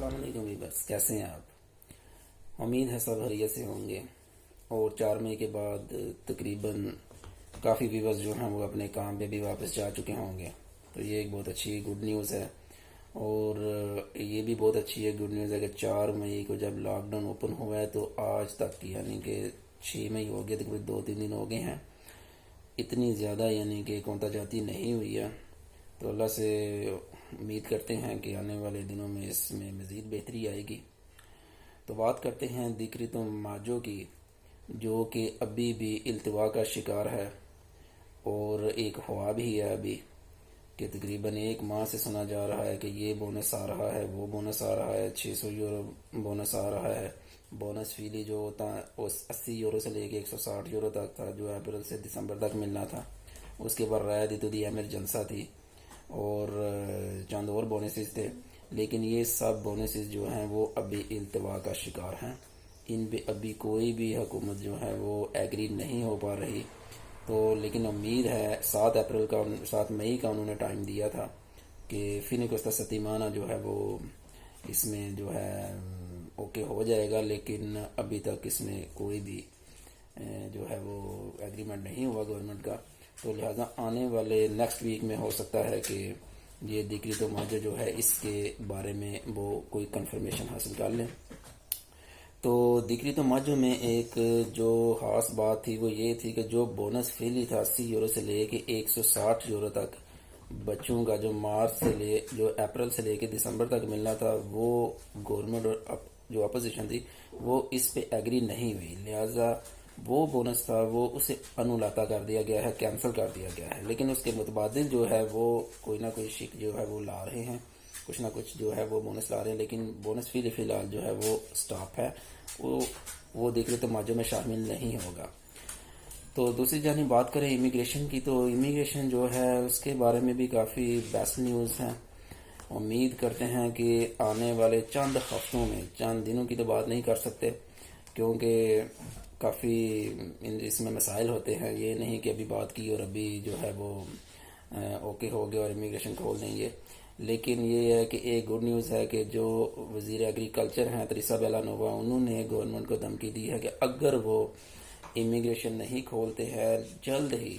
السلام علیکم بس کیسے ہیں آپ؟ امید ہے سب خیریت سے ہوں گے اور 4 مئی کے بعد تقریباً کافی ویورز جو ہیں وہ اپنے کام پہ بھی واپس جا چکے ہوں گے، تو یہ ایک بہت اچھی گڈ نیوز ہے۔ اور یہ بھی بہت اچھی ہے گڈ نیوز ہے کہ 4 مئی کو جب لاک ڈاؤن اوپن ہوا ہے تو آج تک یعنی کہ 6 مئی ہو گیا، تقریباً 2-3 دن ہو گئے ہیں، اتنی زیادہ یعنی کہ کونتا جاتی نہیں ہوئی ہے۔ تو اللہ سے امید کرتے ہیں کہ آنے والے دنوں میں اس میں مزید بہتری آئے گی۔ تو بات کرتے ہیں دیکریتو ماجو کی، جو کہ ابھی بھی التوا کا شکار ہے اور ایک خواب ہی ہے ابھی، کہ تقریباً 1 ماہ سے سنا جا رہا ہے کہ یہ بونس آ رہا ہے، وہ بونس آ رہا ہے، 600 یورو بونس آ رہا ہے۔ بونس فیلی جو ہوتا ہے 80 یورو سے لے کے 160 یورو تک تھا، جو اپریل سے دسمبر تک ملنا تھا۔ اس کے بعد رعایت تو دی ایمرجنسا تھی اور چند اور بونسز تھے، لیکن یہ سب بونسز جو ہیں وہ ابھی التوا کا شکار ہیں۔ ان پہ ابھی کوئی بھی حکومت جو ہے وہ ایگری نہیں ہو پا رہی۔ تو لیکن امید ہے 7 مئی کا انہوں نے ٹائم دیا تھا کہ فine questa settimana جو ہے وہ اس میں جو ہے اوکے ہو جائے گا، لیکن ابھی تک اس میں کوئی بھی جو ہے وہ ایگریمنٹ نہیں ہوا گورنمنٹ کا۔ تو لہٰذا آنے والے نیکسٹ ویک میں ہو سکتا ہے کہ یہ دیکریتو ماجو جو ہے اس کے بارے میں وہ کوئی کنفرمیشن حاصل کر لیں۔ تو دیکریتو ماجو میں ایک جو خاص بات تھی وہ یہ تھی کہ جو بونس فیلی تھا 80 یورو سے لے کے 160 یورو تک بچوں کا، جو اپریل سے لے کے دسمبر تک ملنا تھا، وہ گورنمنٹ اور جو اپوزیشن تھی وہ اس پہ ایگری نہیں ہوئی، لہٰذا وہ بونس تھا وہ اسے انولاتا کر دیا گیا ہے، کینسل کر دیا گیا ہے۔ لیکن اس کے متبادل جو ہے وہ کوئی نہ کوئی شک جو ہے وہ لا رہے ہیں، کچھ نہ کچھ جو ہے وہ بونس لا رہے ہیں، لیکن بونس فی الحال جو ہے وہ سٹاپ ہے، وہ دیکریتو ماجو میں شامل نہیں ہوگا۔ تو دوسری جانب بات کریں امیگریشن کی، تو امیگریشن جو ہے اس کے بارے میں بھی کافی بیسٹ نیوز ہیں۔ امید کرتے ہیں کہ آنے والے چند ہفتوں میں، چند دنوں کی تو بات نہیں کر سکتے کیونکہ کافی اس میں مسائل ہوتے ہیں، یہ نہیں کہ ابھی بات کی اور ابھی جو ہے وہ اوکے ہو گیا اور امیگریشن کھول دیں گے۔ لیکن یہ ہے کہ ایک گڈ نیوز ہے کہ جو وزیر ایگریکلچر ہیں تریسا بیلانووا، انہوں نے گورنمنٹ کو دھمکی دی ہے کہ اگر وہ امیگریشن نہیں کھولتے ہیں جلد ہی،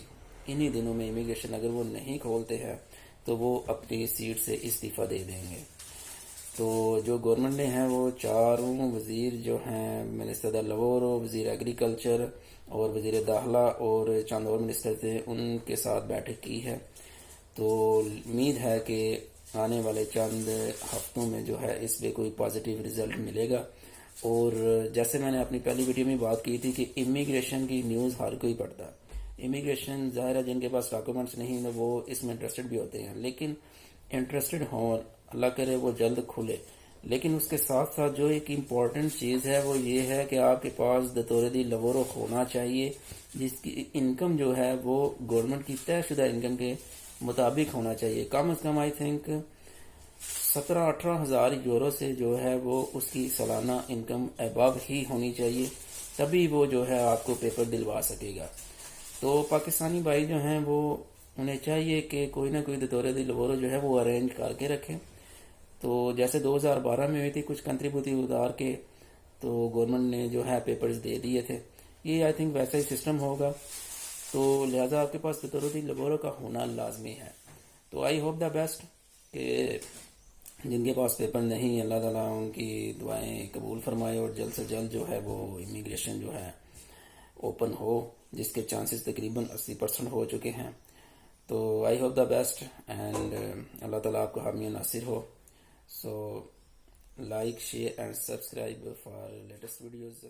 انہی دنوں میں امیگریشن اگر وہ نہیں کھولتے ہیں تو وہ اپنی سیٹ سے استعفیٰ دے دیں گے۔ تو جو گورنمنٹ نے ہیں وہ چاروں وزیر جو ہیں، منسٹر دا لوورو، وزیر ایگریکلچر اور وزیر داخلہ اور چند اور منسٹر تھے، ان کے ساتھ بیٹھک کی ہے۔ تو امید ہے کہ آنے والے چند ہفتوں میں جو ہے اس پہ کوئی پازیٹیو رزلٹ ملے گا۔ اور جیسے میں نے اپنی پہلی ویڈیو میں بات کی تھی کہ امیگریشن کی نیوز ہر کوئی پڑھتا ہے، امیگریشن ظاہر ہے جن کے پاس ڈاکومنٹس نہیں ہیں وہ اس میں انٹرسٹڈ بھی ہوتے ہیں، لیکن انٹرسٹڈ ہوں، اللہ کرے وہ جلد کھلے۔ لیکن اس کے ساتھ ساتھ جو ایک امپورٹنٹ چیز ہے وہ یہ ہے کہ آپ کے پاس دتورے دی لوورو ہونا چاہیے، جس کی انکم جو ہے وہ گورنمنٹ کی طے شدہ انکم کے مطابق ہونا چاہیے، کم از کم آئی تھنک 17-18 ہزار یورو سے جو ہے وہ اس کی سالانہ انکم ابو ہی ہونی چاہیے، تبھی وہ جو ہے آپ کو پیپر دلوا سکے گا۔ تو پاکستانی بھائی جو ہیں وہ انہیں چاہیے کہ کوئی نہ کوئی دتورے دی لوورو جو ہے وہ ارینج کر کے رکھیں۔ تو جیسے 2012 میں ہوئی تھی کچھ کنٹریبیوٹی ادار کے، تو گورنمنٹ نے جو ہے پیپرز دے دیے تھے، یہ آئی تھنک ویسا ہی سسٹم ہوگا، تو لہذا آپ کے پاس دتورے دی لوورو کا ہونا لازمی ہے۔ تو آئی ہوپ دا بیسٹ کہ جن کے پاس پیپر نہیں، اللہ تعالیٰ ان کی دعائیں قبول فرمائے اور جلد سے جلد جو ہے وہ امیگریشن جو ہے اوپن ہو، جس کے چانسز تقریباً 80% ہو چکے ہیں۔ تو I hope the best and اللہ تعالیٰ آپ کو حامی و ناصر ہو۔ So like, share and subscribe for latest videos.